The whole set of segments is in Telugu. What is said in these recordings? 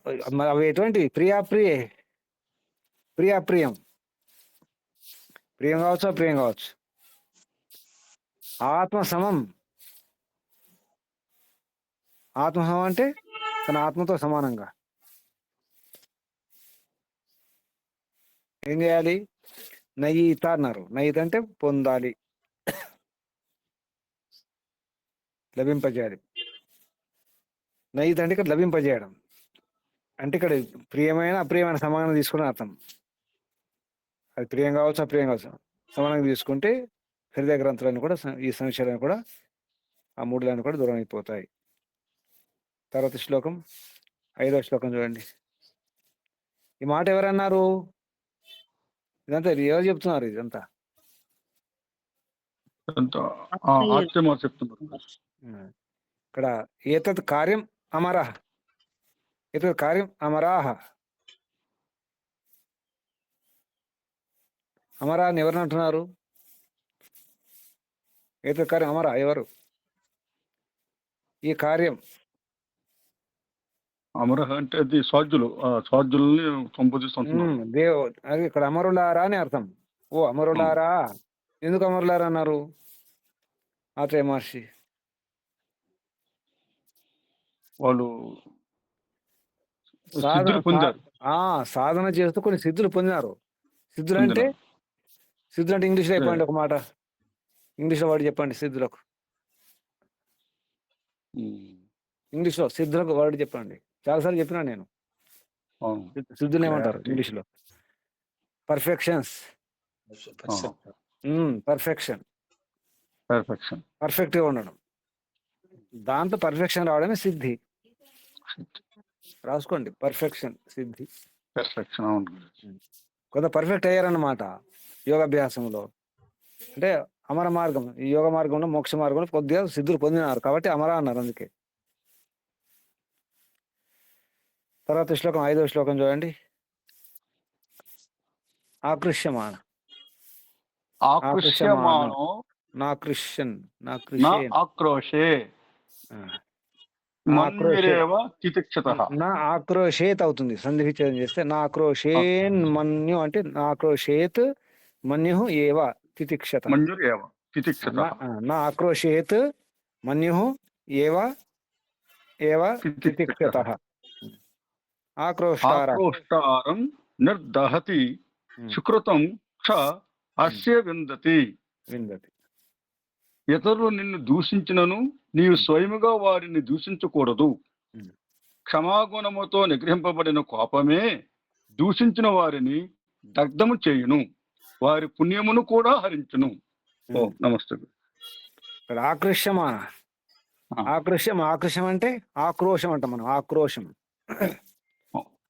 అవి ఎటువంటివి? ప్రియాప్రియం, ప్రియం కావచ్చు, అప్రియం కావచ్చు. ఆత్మ సమం అంటే తన ఆత్మతో సమానంగా ఏం చేయాలి? నయీత అన్నారు. నయీత అంటే పొందాలి, లభింపజేయాలి. నయీత అంటే ఇక్కడ లభింపజేయడం. అంటే ఇక్కడ ప్రియమైన అప్రియమైన సమానంగా తీసుకుని అర్థం. అది ప్రియం కావచ్చు, అప్రియం కావచ్చు, సమానంగా తీసుకుంటే హృదయ గ్రంథులన్నీ కూడా, ఈ సంశయాలను కూడా, ఆ మూడులన్నీ కూడా దూరం అయిపోతాయి. తర్వాత శ్లోకం, 5వ శ్లోకం చూడండి. ఈ మాట ఎవరన్నారు? ఇదంతా ఎవరు చెప్తున్నారు? ఇదంతా ఇక్కడ ఏతత్ కార్యం అమరః, ఏతత్ కార్యం అమరాహ. అమరా అని ఎవరిని అంటున్నారు? ఏతత్ కార్యం అమర ఎవరు? ఈ కార్యం అమరః అంటే అది స్వాధ్యుల్ని సంబోధిస్తుంటున్నారు. అది ఇక్కడ అమరులారా అని అర్థం. ఓ అమరులారా. ఎందుకు అమరులారా అన్నారు ఆత్రేయ మహర్షి? వాళ్ళు సాధన చేస్తూ కొన్ని సిద్ధులు పొందినారు. సిద్ధులు అంటే ఇంగ్లీష్లో చెప్పండి ఒక మాట. ఇంగ్లీష్లో వర్డ్ చెప్పండి సిద్ధులకు. ఇంగ్లీష్లో సిద్ధులకు వర్డ్ చెప్పండి. చాలాసార్లు చెప్పినా నేను. సిద్ధులు ఏమంటారు ఇంగ్లీష్లో? పర్ఫెక్షన్స్. పర్ఫెక్ట్ గా ఉండడం, దాంతో పర్ఫెక్షన్ రావడమే సిద్ధి. రాసుకోండి, పర్ఫెక్షన్ సిద్ధి. కొంత పర్ఫెక్ట్ అయ్యారన్నమాట యోగాభ్యాసంలో. అంటే అమర మార్గం, ఈ యోగ మార్గంలో, మోక్ష మార్గంలో కొద్దిగా సిద్ధులు పొందినారు కాబట్టి అమర అన్నారు. అందుకే తర్వాత శ్లోకం, 5వ శ్లోకం చూడండి. ఆకృష్యమాణ, ఆక్రోషేత్ అవుతుంది సంధి విచ్ఛేదం చేస్తే. నా ఆక్రోషేన్ మన్యు అంటే నా ఆక్రోషేత్ మన్యు ఏవ తితిక్షత. నా ఆక్రోషేత్ మన్యు ఏవ తితిక్షత. ఆక్రోష్టారం నిర్దహతి సుకృతం క్ష అస్య విందతి. ఇతరులు నిన్ను దూషించినను నీవు స్వయముగా వారిని దూషించకూడదు. క్షమాగుణముతో నిగ్రహింపబడిన కోపమే దూషించిన వారిని దగ్ధము చేయును, వారి పుణ్యమును కూడా హరించును. నమస్తే. ఆకృష్యం అంటే ఆక్రోశం అంట మనం.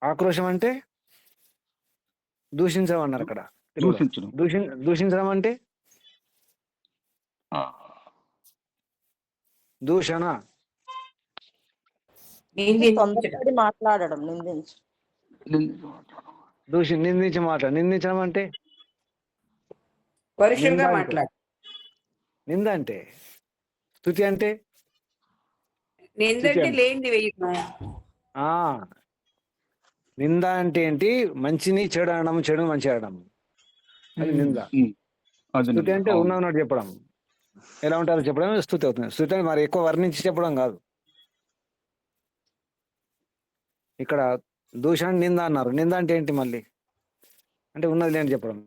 ఆక్రోశం అంటే దూషించడం అన్నారు అక్కడ. దూషించడం అంటే దూషణ, మాట్లాడడం, నిందించి నిందించడం అంటే పరుషంగా మాట్లాడు. నింద అంటే, స్తుతి అంటే నింద అంటే ఏంటి? మంచిని చెడు అనడం, చెడు మంచి అనడం, అది నింద. స్తుతి అంటే ఉన్నట్టు చెప్పడం, ఎలా ఉంటారో చెప్పడం స్తుతి అవుతుంది. స్తుతి అంటే మరి ఎక్కువ వర్ణించి చెప్పడం కాదు. ఇక్కడ దూషణ నింద అన్నారు. నింద అంటే ఏంటి? మళ్ళీ అంటే ఉన్నది లేని చెప్పడం.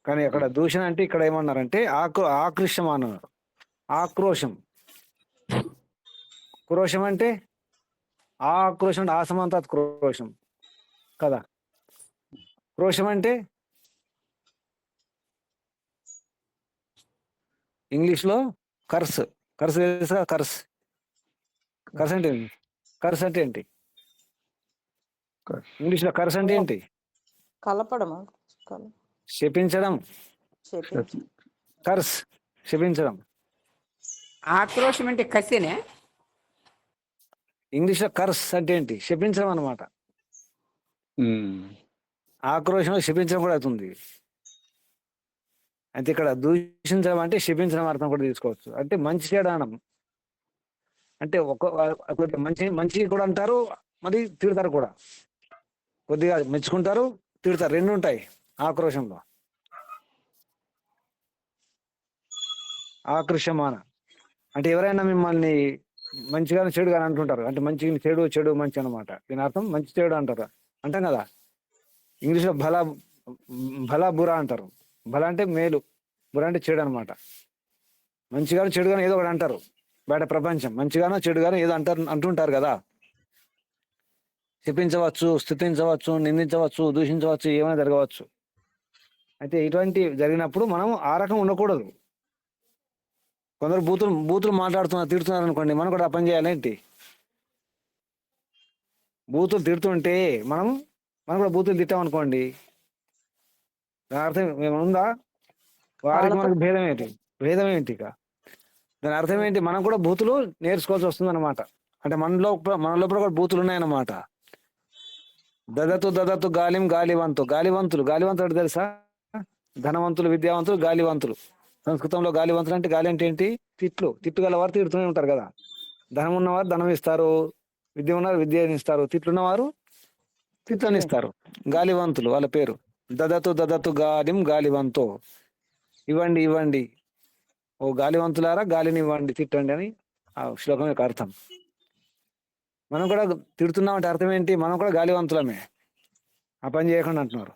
కానీ అక్కడ దూషణ అంటే ఇక్కడ ఏమన్నారంటే ఆకృష్యం అన్నారు. ఆక్రోశం. క్రోశం అంటే ఆక్రోశం అంటే ఆసమంతాత్ క్రోశం కదా. క్రోశం అంటే ఇంగ్లీష్లో కర్స్. తెలుసా? కర్స్ అంటే ఏంటి? కర్స్ అంటే ఏంటి ఇంగ్లీష్లో? కర్స్ అంటే ఏంటి? కలపడం, శపించడం. కర్స్ శపించడం. ఆక్రోశం అంటే కసినే. ఇంగ్లీష్లో కర్స్ అంటే ఏంటి? శపించడం అన్నమాట. ఆక్రోశం శపించడం కూడా అవుతుంది. అయితే ఇక్కడ దూషించడం అంటే శపించడం అర్థం కూడా తీసుకోవచ్చు. అంటే మంచి చేయడం అంటే మంచి కూడా అంటారు, మరి తిడతారు కూడా. కొద్దిగా మెచ్చుకుంటారు, తిడతారు, రెండు ఉంటాయి ఆక్రోశంలో. ఆకృష్యమాన అంటే ఎవరైనా మిమ్మల్ని మంచిగానే చెడుగానే అంటుంటారు. అంటే మంచి చెడు, చెడు మంచి అనమాట. దీని అర్థం మంచి చెడు అంటారు, అంటాం కదా. ఇంగ్లీష్లో భలా బురా అంటారు. భలా అంటే మేలు, బురా అంటే చెడు అనమాట. మంచిగాను చెడుగాను ఏదో ఒకటి అంటారు. బయట ప్రపంచం మంచిగానో చెడుగానో ఏదో అంటుంటారు కదా. చెప్పించవచ్చు, స్థుతించవచ్చు, నిందించవచ్చు, దూషించవచ్చు, ఏమైనా జరగవచ్చు. అయితే ఇటువంటి జరిగినప్పుడు మనం ఆ రకం ఉండకూడదు. కొందరు బూతులు మాట్లాడుతున్నారు, తిడుతున్నారు అనుకోండి, మనం కూడా ఆ పని చేయాలేంటి? బూతులు తిడుతుంటే మనం కూడా బూతులు తిట్టామనుకోండి, దాని అర్థం ఏమన్నా వారికి మనకు భేదం ఏంటి ఇక? దాని అర్థం ఏంటి? మనం కూడా బూతులు నేర్చుకోవాల్సి వస్తుంది అనమాట. అంటే మన లోపల కూడా బూతులు ఉన్నాయన్నమాట. దదతు గాలివంతులు అంటే తెలుసా? ధనవంతులు, విద్యావంతులు, గాలివంతులు. సంస్కృతంలో గాలివంతులు అంటే, గాలి అంటే ఏంటి? తిట్లు గలవారు తిడుతూనే ఉంటారు కదా. ధనం ఉన్నవారు ధనం ఇస్తారు, విద్య ఉన్నవారు విద్యని ఇస్తారు, తిట్లున్నవారు తిట్లని ఇస్తారు. గాలివంతులు వాళ్ళ పేరు. దదతు గాలివంతో, ఇవ్వండి ఓ గాలివంతులారా గాలిని ఇవ్వండి, తిట్టండి అని ఆ శ్లోకం యొక్క అర్థం. మనం కూడా తిడుతున్నామంటే అర్థం ఏంటి? మనం కూడా గాలివంతులమే, ఆ పని చేయకుండా అంటున్నారు.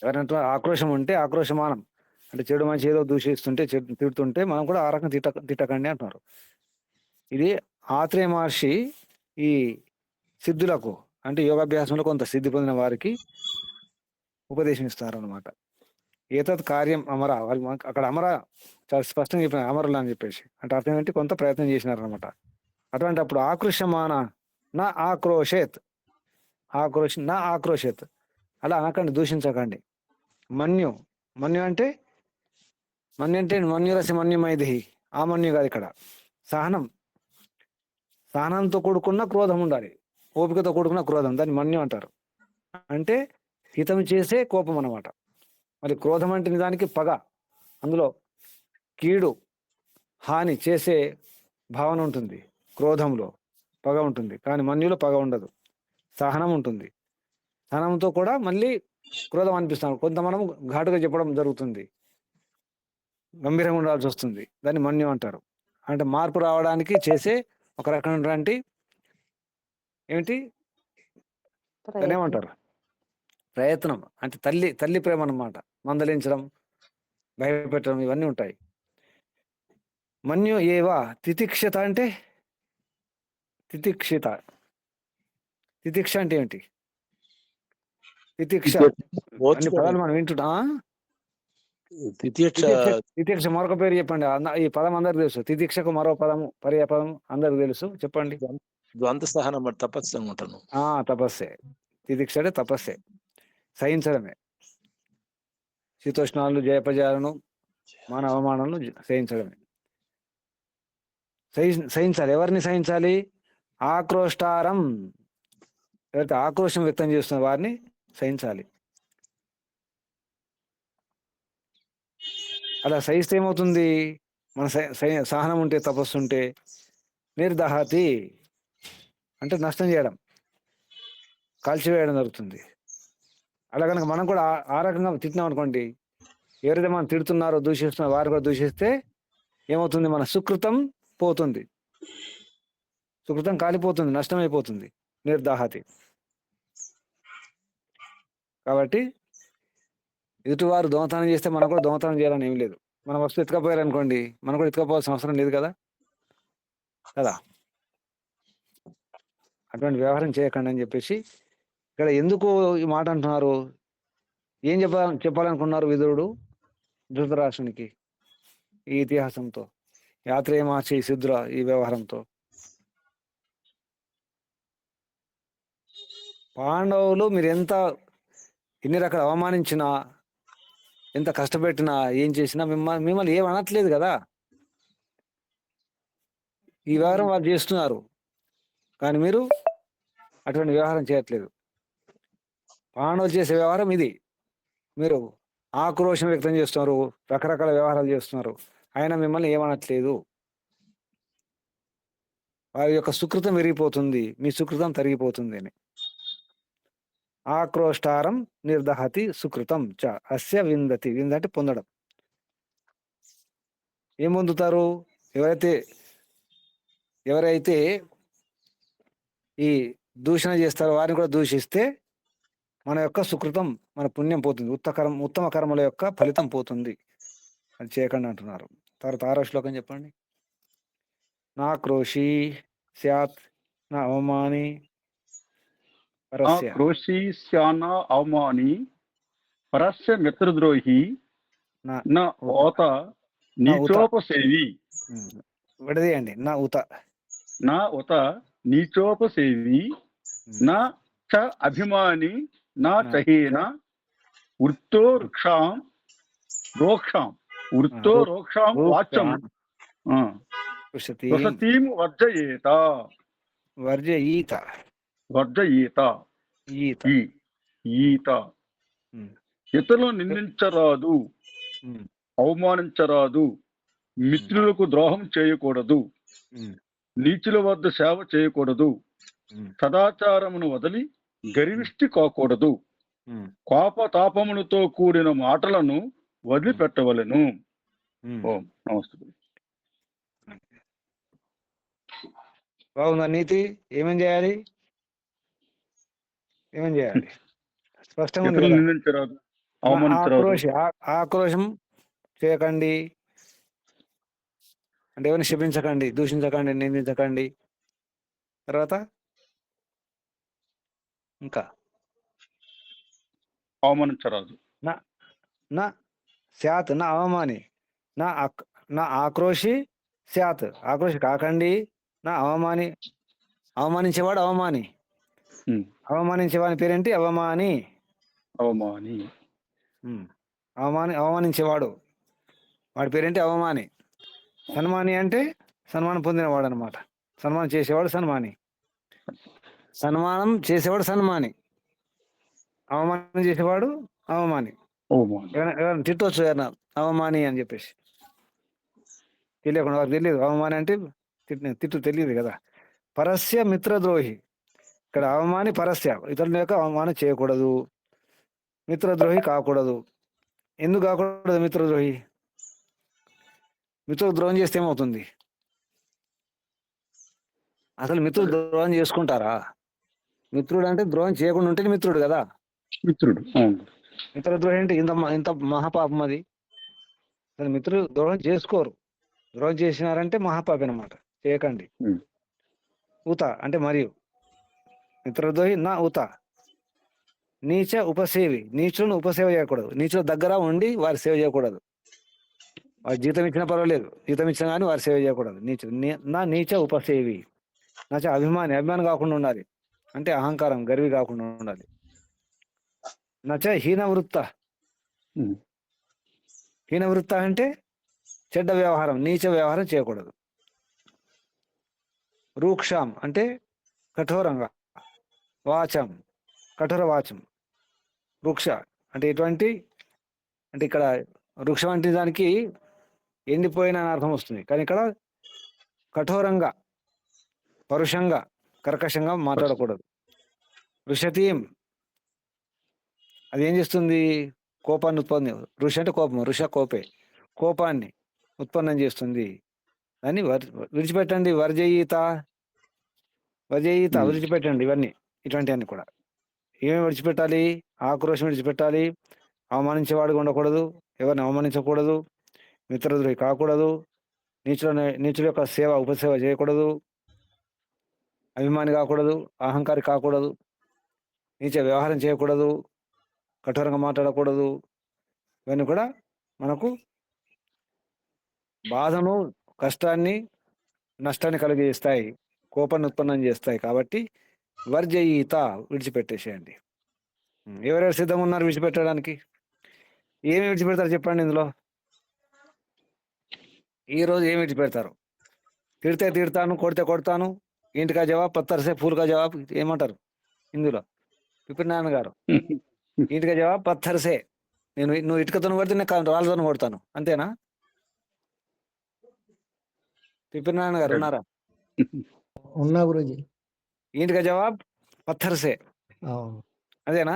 ఎవరంటున్నారు? ఆక్రోశం ఉంటే ఆక్రోశమానం అంటే చెడు మంచి ఏదో దూషిస్తుంటే, తిడుతుంటే మనం కూడా ఆ రకం తిట్టకండి అంటున్నారు. ఇది ఆత్రేయ మహర్షి ఈ సిద్ధులకు అంటే యోగాభ్యాసంలో కొంత సిద్ధి పొందిన వారికి ఉపదేశం ఇస్తారు అనమాట. ఏతత్ కార్యం అమర, వాళ్ళు అక్కడ అమర చాలా స్పష్టంగా చెప్పిన, అమరులు అని చెప్పేసి. అంటే అర్థం ఏంటి? కొంత ప్రయత్నం చేసినారు అనమాట. అటువంటి అప్పుడు ఆకృష్యమాన నా ఆక్రోషేత్, నా ఆక్రోషేత్, అలా అనకండి, దూషించకండి. మన్యు అంటే మన్యురసి మన్యుమైదిహి, ఆ మన్యు కాదు ఇక్కడ. సహనంతో కూడుకున్న క్రోధం ఉండాలి, ఓపికతో కూడుకున్న క్రోధం, దాన్ని మన్యు అంటారు. అంటే హితం చేసే కోపం అన్నమాట. మరి క్రోధం అంటే నిజానికి పగ, అందులో కీడు హాని చేసే భావన ఉంటుంది. క్రోధంలో పగ ఉంటుంది, కానీ మన్యులో పగ ఉండదు, సహనం ఉంటుంది. సహనంతో కూడా మళ్ళీ క్రోధం అనిపిస్తాం, కొంత మనం ఘాటుగా చెప్పడం జరుగుతుంది, గంభీరంగా ఉండాల్సి వస్తుంది, దాన్ని మన్యు అంటారు. అంటే మార్పు రావడానికి చేసే ఒక రకమైనటువంటి ఏమిటి దాన్ని ఏమంటారు? ప్రయత్నం. అంటే తల్లి ప్రేమ అన్నమాట. మందలించడం, భయపెట్టడం, ఇవన్నీ ఉంటాయి. మన్యు ఏవా తితిక్షత అంటే తితిక్ష అంటే ఏంటి? తితిక్ష అన్ని పదాలు మనం వింటున్నా. తితిక్ష మరొక పేరు చెప్పండి. ఈ పదం అందరికి తెలుసు. తితిక్షకు మరో పదము, పర్యాపదం అందరికి తెలుసు, చెప్పండి. ద్వంద్వ సహనం, తపస్సు ఉంటాను. తపస్సే. తితిక్ష అంటే తపస్సే, సహించడమే. శీతోష్ణాలను, జయపజయాలను, మాన అవమానాలను సహించడమే. సహించాలి. ఎవరిని సహించాలి? ఆక్రోష్టారం, ఎవరైతే ఆక్రోశం వ్యక్తం చేస్తున్న వారిని సహించాలి. అలా సహిస్తే ఏమవుతుంది? మన సహనం ఉంటే, తపస్సు ఉంటే, నిర్దహతి అంటే నష్టం చేయడం, కాల్చివేయడం జరుగుతుంది. అలా కనుక మనం కూడా ఆ రకంగా తిట్టినాం అనుకోండి, ఎవరైతే మనం తిడుతున్నారో, దూషిస్తున్నారో వారు కూడా దూషిస్తే ఏమవుతుంది? మన సుకృతం పోతుంది, సుకృతం కాలిపోతుంది, నష్టమైపోతుంది. నిర్దాహతి. కాబట్టి ఎదుటివారు దొంగతనం చేస్తే మనం కూడా దొంగతనం చేయాలని ఏం లేదు. మన వస్తువు ఎత్తుకపోయారు అనుకోండి, మనం కూడా ఎత్తుకపోవాల్సిన అవసరం లేదు కదా. అటువంటి వ్యవహారం చేయకండి అని చెప్పేసి ఇక్కడ ఎందుకు ఈ మాట అంటున్నారు? ఏం చెప్పాలనుకున్నారు విదురుడు ధృతరాష్ట్రునికి ఈ ఇతిహాసంతో, యాత్రేయ మహర్షి సిద్ధుల ఈ వ్యవహారంతో? పాండవులు మీరు ఎన్ని రకాల అవమానించినా, ఎంత కష్టపెట్టినా, ఏం చేసినా మిమ్మల్ని ఏం అనట్లేదు కదా. ఈ వ్యవహారం వాళ్ళు చేస్తున్నారు, కానీ మీరు అటువంటి వ్యవహారం చేయట్లేదు. పాండవులు చేసే వ్యవహారం ఇది. మీరు ఆక్రోశం వ్యక్తం చేస్తున్నారు, రకరకాల వ్యవహారాలు చేస్తున్నారు, ఆయన మిమ్మల్ని ఏమనట్లేదు. వారి యొక్క సుకృతం విరిగిపోతుంది, మీ సుకృతం తరిగిపోతుంది అని. ఆక్రోష్టారం నిర్దహతి సుకృతం చ అస్య విందతి. విందంటే పొందడం. ఏం పొందుతారు? ఎవరైతే ఈ దూషణ చేస్తారో వారిని కూడా దూషిస్తే మన యొక్క సుకృతం, మన పుణ్యం పోతుంది, ఉత్తమ కర్మల యొక్క ఫలితం పోతుంది. అది చేయకండి అంటున్నారు. తర్వాత 6వ శ్లోకం చెప్పండి. నా క్రోషి స్యాత్ నా అవమాని పరస్య. క్రోశీ శ్యాన అవమాని పరస్య మిత్రద్రోహి నా ఓత నీచోపసేవి. విడదీయండి. నా ఉత నీచోపసేవి నా చ అభిమాని నా చహీన వృత్తో రోక్షాం వాచ్యం వసతీం వర్జయేత. ఇతరులను నిందించరాదు, అవమానించరాదు, మిత్రులకు ద్రోహం చేయకూడదు, నీచుల వద్ద సేవ చేయకూడదు, సదాచారమును వదిలి గర్విష్టి కాకూడదు, కోపతాపములతో కూడిన మాటలను వదిలిపెట్టవలెను. ఓం నమస్తే. బాగుందా నీతి? ఏమేం చేయాలి? స్పష్టంగా ఉంది కదా? నిందించరాదు, అవమానించరాదు. ఆక్రోశం చేయకండి అంటే ఎవరిని శపించకండి, దూషించకండి, నిందించకండి. తర్వాత ఇంకా అవమానించరాదు. నా స్యాత్ నా అవమాని నా ఆక్రోషి స్యాత్. ఆక్రోషి కాకండి. నా అవమానించేవాడు అవమాని. అవమానించేవాని పేరేంటి? అవమాని. అవమానించేవాడు వాడి పేరేంటి? అవమాని. సన్మాని అంటే సన్మానం పొందినవాడు అనమాట. సన్మానం చేసేవాడు సన్మాని. సన్మానం చేసేవాడు సన్మాని. అవమానం చేసేవాడు అవమాని. ఎవరైనా తిట్టవచ్చు ఎవరన్నా అవమాని అని చెప్పేసి, తెలియకుండా. వారికి తెలియదు అవమాని అంటే తిట్టు తెలియదు కదా. పరస్య మిత్రద్రోహి. ఇక్కడ అవమాని పరస్య, ఇతరుల యొక్క అవమానం చేయకూడదు, మిత్రద్రోహి కాకూడదు. ఎందుకు కాకూడదు మిత్రద్రోహి? మిత్రుడు ద్రోహం చేస్తే ఏమవుతుంది? అసలు మిత్రుడు ద్రోహం చేసుకుంటారా? మిత్రుడు అంటే ద్రోహం చేయకుండా ఉంటే మిత్రుడు కదా. మిత్రద్రోహి అంటే ఇంత మహాపాపం అది. అసలు మిత్రుడు ద్రోహం చేసుకోరు. ద్రోహం చేసినారంటే మహాపాపి అనమాట. చేయకండి. ఉత అంటే మరియు. మిత్రద్రోహి నా ఉత. నీచ ఉపసేవి. నీచులను ఉపసేవ చేయకూడదు. నీచుల దగ్గర ఉండి వారి సేవ చేయకూడదు. వారి జీతం ఇచ్చినా పర్వాలేదు, జీతం ఇచ్చినా కానీ వారి సేవ చేయకూడదు. నా నీచ ఉపసేవి. నచ అభిమాని కాకుండా ఉండాలి. అంటే అహంకారం, గర్వి కాకుండా ఉండాలి. నచ హీనవృత్త. హీనవృత్త అంటే చెడ్డ వ్యవహారం, నీచ వ్యవహారం చేయకూడదు. రూక్షాం అంటే కఠోరంగా. వాచం కఠోర వాచం. వృక్ష అంటే ఎటువంటి అంటే ఇక్కడ వృక్షం అంటే దానికి ఎండిపోయిన అర్థం వస్తుంది, కానీ ఇక్కడ కఠోరంగా, పరుషంగా, కర్కశంగా మాట్లాడకూడదు. ఋషతీం అది ఏం చేస్తుంది? కోపాన్ని ఉత్పన్నం. ఋష అంటే కోపం, కోపే, కోపాన్ని ఉత్పన్నం చేస్తుంది. దాన్ని విడిచిపెట్టండి. వర్జయిత విడిచిపెట్టండి. ఇటువంటివన్నీ కూడా ఏమేమి విడిచిపెట్టాలి? ఆక్రోశం విడిచిపెట్టాలి. అవమానించేవాడిగా ఉండకూడదు, ఎవరిని అవమానించకూడదు, మిత్రద్రోహి కాకూడదు, నీచుల యొక్క ఉపసేవ చేయకూడదు, అభిమాని కాకూడదు, అహంకారి కాకూడదు, నీచ వ్యవహారం చేయకూడదు, కఠోరంగా మాట్లాడకూడదు. ఇవన్నీ కూడా మనకు బాధను, కష్టాన్ని, నష్టాన్ని కలిగిస్తాయి, కోపాన్ని ఉత్పన్నం చేస్తాయి. కాబట్టి వర్జయిత విడిచిపెట్టేసేయండి. ఎవరెవరు సిద్ధంగా ఉన్నారు విడిచిపెట్టడానికి? ఏమి విడిచిపెడతారు చెప్పండి. ఇందులో ఈరోజు ఏమి విడిచిపెడతారు? తిడితే తిడతాను, కొడితే కొడతాను, ఇంటికా జవాబు, పత్తర్సే ఫూల్కా జవాబు ఏమంటారు ఇందులో? విపినారాయణ గారు, ఇంటికా జవాబు పత్తర్సే. నువ్వు ఇటుకతో కొడితే నేను రాళ్ళతో కొడతాను, అంతేనా? విపినారాయణ గారు ఉన్నారా? ఉన్నా గురూజీ. ईंट का जवाब पत्थर से అవును. అదేనా?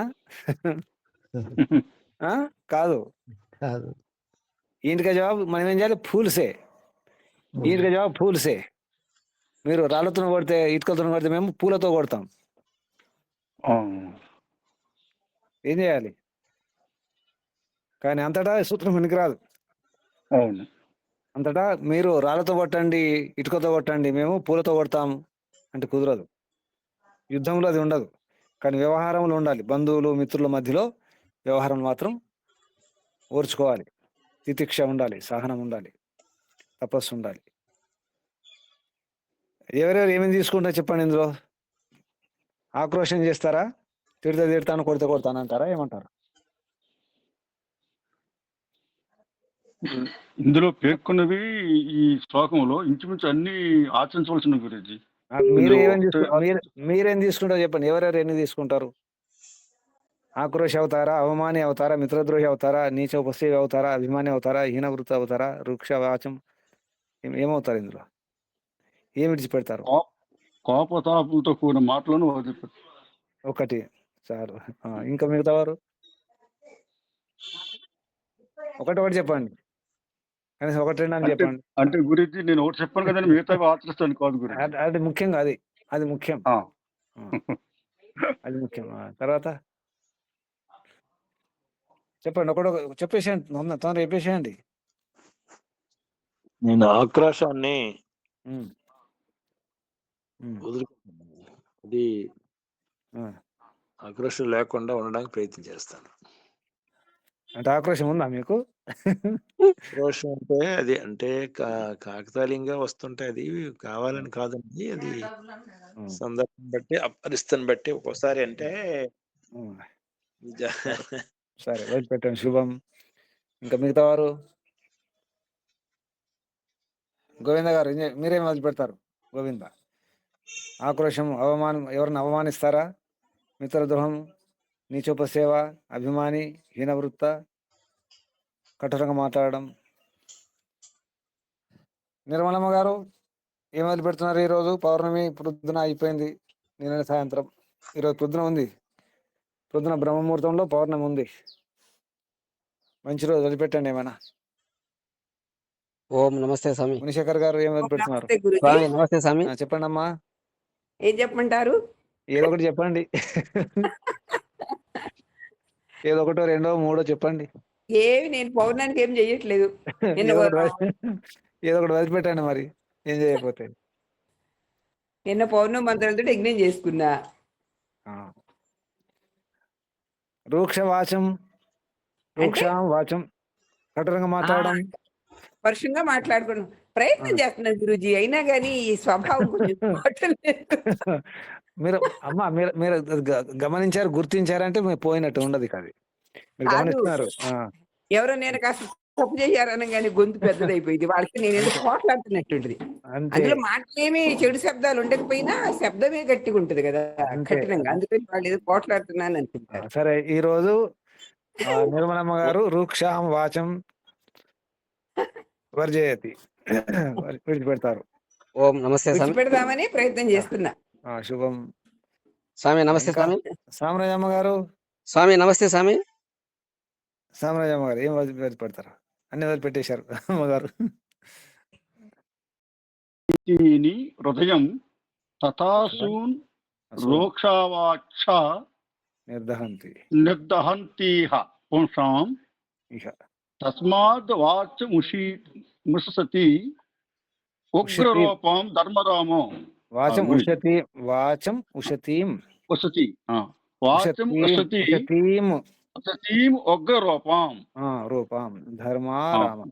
ఆ? కాదు. కాదు. ईंट का जवाब మనం ఏం చేయాలి? फूल से. ईंट का जवाब फूल से. మీరు రాళ్ళతో కొడితే, ఇటుకలతో కొడితే మేము పూలతో కొడతాం. ఆ, ఏం చేయాలి? కానీ అంతటా సూత్రం పనికిరాదు. అవును. అంతటా మీరు రాళ్ళతో కొట్టండి, ఇటుకతో కొట్టండి, మేము పూలతో కొడతాం అంటే కుదరదు. యుద్ధంలో అది ఉండదు. కానీ వ్యవహారంలో ఉండాలి. బంధువులు మిత్రుల మధ్యలో వ్యవహారం మాత్రం ఓర్చుకోవాలి. తితిక్ష ఉండాలి, సహనం ఉండాలి, తపస్సు ఉండాలి. ఎవరెవరు ఏమేమి తీసుకుంటారో చెప్పండి. ఇందులో ఆక్రోషం చేస్తారా? తిడతాను, కొడతాను అంటారా? ఏమంటారు? ఇందులో పేర్కొన్నవి ఈ శ్లోకంలో ఇంచుమించు అన్ని ఆచరించవలసిన గురించి. మీరు మీరేం తీసుకుంటారో చెప్పండి. ఎవరెవరు ఎన్ని తీసుకుంటారు? ఆక్రోష అవుతారా? అవమాని అవుతారా? మిత్రద్రోహి అవుతారా? నీచోపసేవి అవుతారా? అభిమాని అవుతారా? హీనవృత్తి అవుతారా? వృక్ష వాచం ఏమవుతారు? ఇందులో ఏమి విడిచిపెడతారు? కోపతాపులతో కూడిన మాటలను వదిలిపెట్టు. ఒకటి సార్. ఇంకా మిగతా వారు ఒకటి చెప్పండి. కనీసం ఒకటి రెండు అని చెప్పండి. అంటే గురించి నేను ఒకటి చెప్పాను కదండి, మిగతా ఆచరిస్తాను కాదు గురించి. అది ముఖ్యంగా అది ముఖ్యం. ఆ. అది ముఖ్యం. తర్వాత చెప్పండి. ఒకటి చెప్పేసేయండి, తొందర చెప్పేసేయండి. నేను ఆక్రోశాన్ని ఉమ్. వదులుకుంటాను. అది ఆక్రోషం లేకుండా ఉండడానికి ప్రయత్నం చేస్తాను. అంటే ఆక్రోషం ఉందా మీకు? ఆక్రోషం అంటే అది అంటే కాకతాళీయంగా వస్తుంటే అది కావాలని కాదండి. అది సందర్భం బట్టి, పరిస్థితిని బట్టి ఒక్కోసారి అంటే సరే వదిలిపెట్టండి. శుభం. ఇంకా మిగతా వారు? గోవింద గారు మీరేం వదిలిపెడతారు? గోవింద, ఆక్రోషం, అవమానం, ఎవరిని అవమానిస్తారా? మిత్రద్రోహం, నీచోపసేవ, అభిమాని, హీనవృత్త, కఠోరంగా మాట్లాడడం. నిర్మలమ్మ గారు ఏం వదిలిపెడుతున్నారు ఈరోజు? పౌర్ణమి పొద్దున అయిపోయింది, నిన్న సాయంత్రం. ఈరోజు పొద్దున ఉంది. పొద్దున బ్రహ్మముహూర్తంలో పౌర్ణమి ఉంది. మంచి రోజు, వదిలిపెట్టండి ఏమైనా. ఓం నమస్తే స్వామి. మునిశేఖర్ గారు ఏం వదిలిపెడుతున్నారు? నమస్తే గురూజీ. స్వామి నమస్తే స్వామి. చెప్పండి అమ్మా. ఏం చెప్పమంటారు? ఏదో ఒకటి చెప్పండి. ఏదో ఒకటో రెండో మూడో చెప్పండి. ఏమి నేను పౌర్ణానికి ఏం చెయ్యట్లేదు. ఏదో ఒకటి వదిలిపెట్టండి మరి, ఏం చేయకపోతే. నిన్న పౌర్ణమి మంత్రాలతో యజ్ఞం చేసుకున్నా. రూక్ష వాచం, వాచం, కఠోరంగా మాట్లాడడం, వర్షంగా మాట్లాడుకోవడం ప్రయత్నం చేస్తున్నారు గురూజీ. అయినా కానీ ఈ స్వభావం కొంచెం పోవట్లేదు. మీరు అమ్మా మీరు గమనించారు, గుర్తించారంటే మీరు పోయినట్టు ఉండదు. కాదు, మీరు గమనిస్తున్నారు. ఎవరో నేను కాస్త తప్పు చేశారనగానే గొంతు పెద్దదైపోయింది. వాళ్ళకి నేను ఎందుకు పోట్లాడుతున్నట్టుంటది. అందులో మాటలేమి చెడు శబ్దాలు ఉండకపోయినా శబ్దమే గట్టిగా ఉంటది కదా, కఠినంగా. అందుకని వాళ్ళు ఏదో పోట్లాడుతున్నాను అనుకుంటారు. సరే, ఈ రోజు నిర్మలమ్మ గారు రూక్షాం వాచం వర్జయతి విడిచిపెడతారు. ఓం నమస్తే స్వామి. విడిచిపెడదామని ప్రయత్నం చేస్తున్నా. శుభం. స్వామి నమస్తే స్వామి. సామ్రాజమ్మ గారు. స్వామి నమస్తే స్వామి. సామ్రాజమ్మ గారు ఏం వదిలిపెడతారు? అన్ని వదిలిపెట్టేశారు అమ్మగారు. హృదయం తథాసూన్ రోక్షావాక్ష నిర్దహంతిహ పుంసాం తస్మాద్ వాచముషసతి ఉగ్రరూపం ధర్మరామో. వాచం ఉషతీం ఉగ్రరూపం రూపం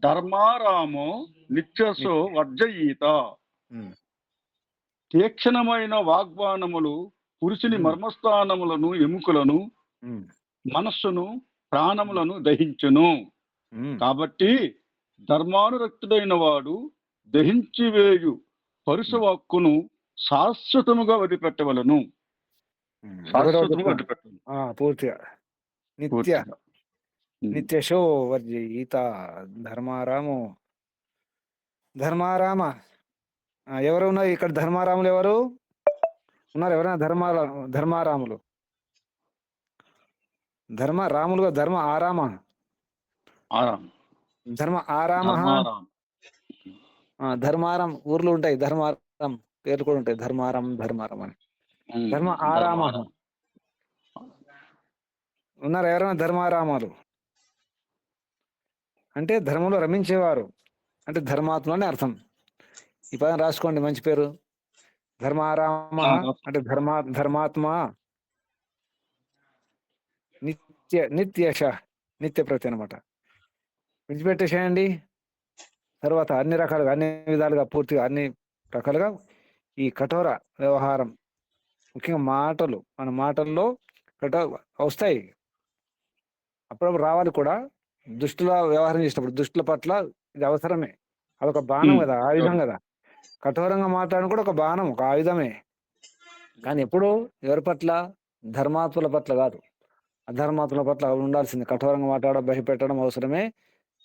ధర్మారామో నిత్యసో వర్జయీత. తీక్షణమైన వాగ్బాణములు పురుషుని మర్మస్థానములను, ఎముకలను, మనస్సును, ప్రాణములను దహించును. కాబట్టి ధర్మానురక్తుడైన వాడు దహించివేయు పరుషవాక్కును శాశ్వతముగా వదిలిపెట్టవలను. పూర్తిగా నిత్యశో వర్జయీత. ధర్మారామ ఎవరు ఉన్నారు ఇక్కడ? ధర్మారాములు ఎవరు ఉన్నారు? ఎవరైనా ధర్మారాములు? రాములుగా ధర్మ ఆరామ, ఆరాం ధర్మ ఆరామ, ధర్మారాం. ధర్మారం ఊర్లు ఉంటాయి, ధర్మారం పేర్లు కూడా ఉంటాయి, ధర్మారం అని. ధర్మ ఆరామ ధర్మారాం. ఉన్నారు ఎవరైనా ధర్మారామాలు? అంటే ధర్మంలో రమించేవారు, అంటే ధర్మాత్మ అని అర్థం. ఈ పదం రాసుకోండి, మంచి పేరు. ధర్మారామ అంటే ధర్మాత్మ, నిత్య ప్రతి అనమాట. విడిచిపెట్టేసేయండి. తర్వాత అన్ని విధాలుగా పూర్తిగా అన్ని రకాలుగా ఈ కఠోర వ్యవహారం, ముఖ్యంగా మాటలు, మన మాటల్లో వస్తాయి, అప్పుడప్పుడు రావాలి కూడా. దుష్టుల వ్యవహారం చేసినప్పుడు దుష్టుల పట్ల ఇది అవసరమే, అదొక బాణం కదా, ఆయుధం కదా. కఠోరంగా మాట్లాడడం కూడా ఒక బాణం, ఒక ఆయుధమే. కానీ ఎప్పుడు ఎవరి పట్ల? ధర్మాత్ముల పట్ల కాదు, అధర్మాత్ముల పట్ల ఉండాల్సింది. కఠోరంగా మాట్లాడడం, భయపెట్టడం అవసరమే.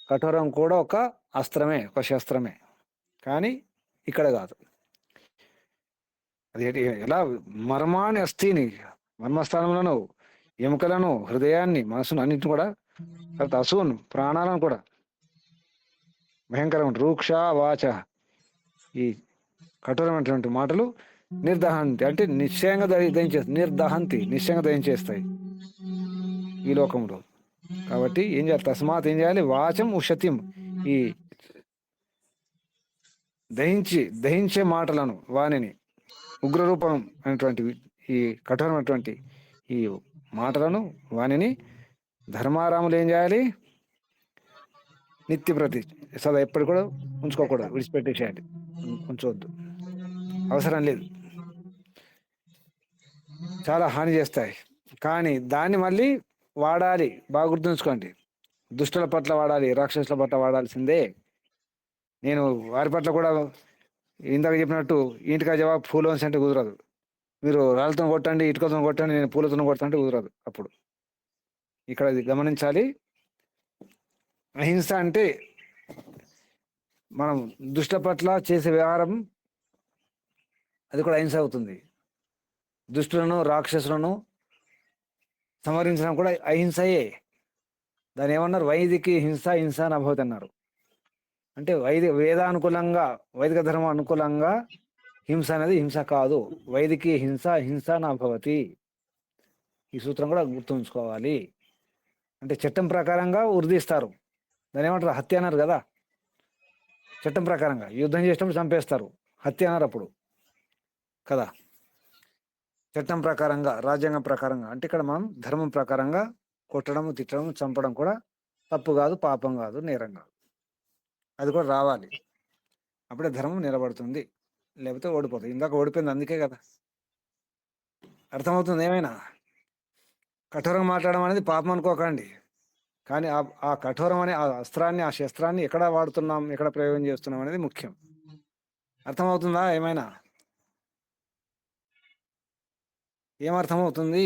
కఠోరం కూడా ఒక అస్త్రమే, ఒక శస్త్రమే. కానీ ఇక్కడ కాదు. అది ఎలా మర్మాన్ని, అస్థిని, మర్మస్థానంలోను, ఎముకలను, హృదయాన్ని, మనసును, అన్నింటిని కూడా, తర్వాత అసువును, ప్రాణాలను కూడా భయంకరమైన రూక్ష వాచ, ఈ కఠోరమైనటువంటి మాటలు నిర్దహంతి అంటే నిశ్చయంగా దయించేస్తాయి. నిశ్చయంగా దయించేస్తాయి ఈ లోకంలో. కాబట్టి ఏం చేయాలి? తస్మాత్ ఏం చేయాలి? వాచం ఉషతిం, ఈ దహించే మాటలను, వాణిని, ఉగ్రరూపం అనేటువంటి ఈ కఠోరమైనటువంటి ఈ మాటలను, వాణిని ధర్మారాములు ఏం చేయాలి? నిత్య ప్రతి సదా ఎప్పుడు కూడా ఉంచుకోకూడదు, విడిచిపెట్టేసేయాలి, ఉంచవద్దు, అవసరం లేదు, చాలా హాని చేస్తాయి. కానీ దాన్ని మళ్ళీ వాడాలి, బాగా గుర్తుంచుకోండి. దుష్టుల పట్ల వాడాలి, రాక్షసుల పట్ల వాడాల్సిందే. నేను వారి పట్ల కూడా ఇందాక చెప్పినట్టు ఇంటికా జవాబు పూలోన్స్ అంటే కుదరదు. మీరు రాళ్ళతో కొట్టండి, ఇటుకతో కొట్టండి, నేను పూలతో కొట్టంటే కుదరదు. అప్పుడు ఇక్కడ గమనించాలి. అహింస అంటే మనం దుష్టుల పట్ల చేసే వ్యవహారం, అది కూడా అహింస అవుతుంది. దుష్టులను, రాక్షసులను సంహరించడం కూడా అహింసయే. దాని ఏమన్నారు? వైదికి హింస నభవతి అన్నారు. అంటే వేదానుకూలంగా, వైదిక ధర్మం అనుకూలంగా హింస అనేది హింస కాదు. వైదికి హింస నభవతి. ఈ సూత్రం కూడా గుర్తుంచుకోవాలి. అంటే చట్టం ప్రకారంగా ఉరిదీస్తారు, దాని ఏమంటారు? హత్య అన్నారు కదా. చట్టం ప్రకారంగా యుద్ధం చేసినప్పుడు చంపేస్తారు, హత్య అన్నారు అప్పుడు కదా. చట్టం ప్రకారంగా, రాజ్యాంగం ప్రకారంగా. అంటే ఇక్కడ మనం ధర్మం ప్రకారంగా కొట్టడం, తిట్టడం, చంపడం కూడా తప్పు కాదు, పాపం కాదు, నేరం కాదు. అది కూడా రావాలి, అప్పుడే ధర్మం నిలబడుతుంది, లేకపోతే ఓడిపోతుంది. ఇందాక ఓడిపోయింది అందుకే కదా. అర్థమవుతుంది? ఏమైనా కఠోరంగా మాట్లాడడం అనేది పాపం అనుకోకండి. కానీ ఆ కఠోరం అనే ఆ అస్త్రాన్ని, ఆ శస్త్రాన్ని ఎక్కడ వాడుతున్నాం, ఎక్కడ ప్రయోగం చేస్తున్నాం అనేది ముఖ్యం. అర్థమవుతుందా? ఏమైనా ఏమర్థమవుతుంది?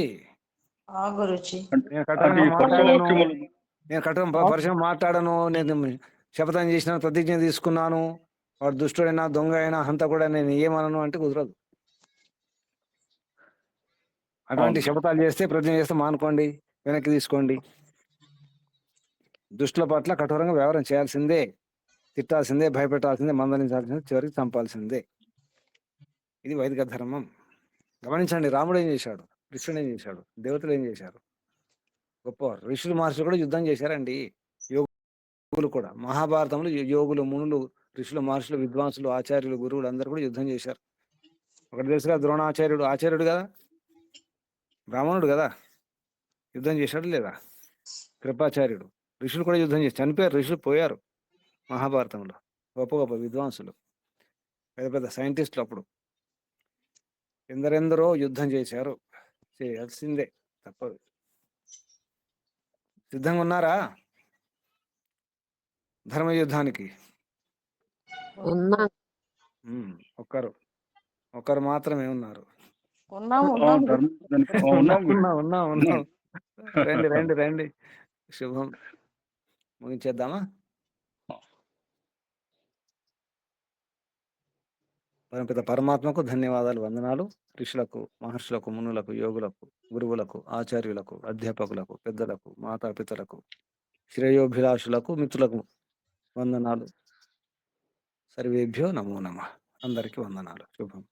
నేను కఠోరం పరిచయం మాట్లాడను, నేను శపథం చేసిన, ప్రతిజ్ఞ తీసుకున్నాను, వాడు దుష్టుడైనా, దొంగ అయినా, హంత కూడా నేను ఏమనను అంటే కుదరదు. అటువంటి శపథాలు చేస్తే, ప్రతిజ్ఞ చేస్తే మానుకోండి, వెనక్కి తీసుకోండి. దుష్టుల పట్ల కఠోరంగా వ్యవహారం చేయాల్సిందే, తిట్టాల్సిందే, భయపెట్టాల్సిందే, మందలించాల్సిందే, చివరికి చంపాల్సిందే. ఇది వైదిక ధర్మం. గమనించండి, రాముడు ఏం చేశాడు, కృష్ణుడు ఏం చేశాడు, దేవతలు ఏం చేశారు, గొప్పవారు. ఋషులు, మహర్షులు కూడా యుద్ధం చేశారండి. యోగులు కూడా, మహాభారతంలో యోగులు, మునులు, ఋషులు, మహర్షులు, విద్వాంసులు, ఆచార్యులు, గురువులు అందరూ కూడా యుద్ధం చేశారు. ఒకటి తెలుసుగా, ద్రోణాచార్యుడు ఆచార్యుడు కదా, బ్రాహ్మణుడు కదా, యుద్ధం చేశాడు లేదా? కృపాచార్యుడు. ఋషులు కూడా యుద్ధం చేసి చనిపోయారు, ఋషులు పోయారు మహాభారతంలో. గొప్ప గొప్ప విద్వాంసులు, పెద్ద పెద్ద సైంటిస్టులు అప్పుడు ఎందరెందరో యుద్ధం చేశారు. చేయాల్సిందే, తప్పదు. సిద్ధంగా ఉన్నారా ధర్మ యుద్ధానికి? ఒక్కరు మాత్రమే ఉన్నారు. ఉన్నాం. రండి. శుభం. ముగించేద్దామా? పరమపిత పరమాత్మకు ధన్యవాదాలు, వందనాలు. ఋషులకు, మహర్షులకు, మునులకు, యోగులకు, గురువులకు, ఆచార్యులకు, అధ్యాపకులకు, పెద్దలకు, మాతాపితలకు, శ్రేయోభిలాషులకు, మిత్రులకు వందనాలు. సర్వేభ్యో నమో నమః. అందరికీ వందనాలు. శుభం.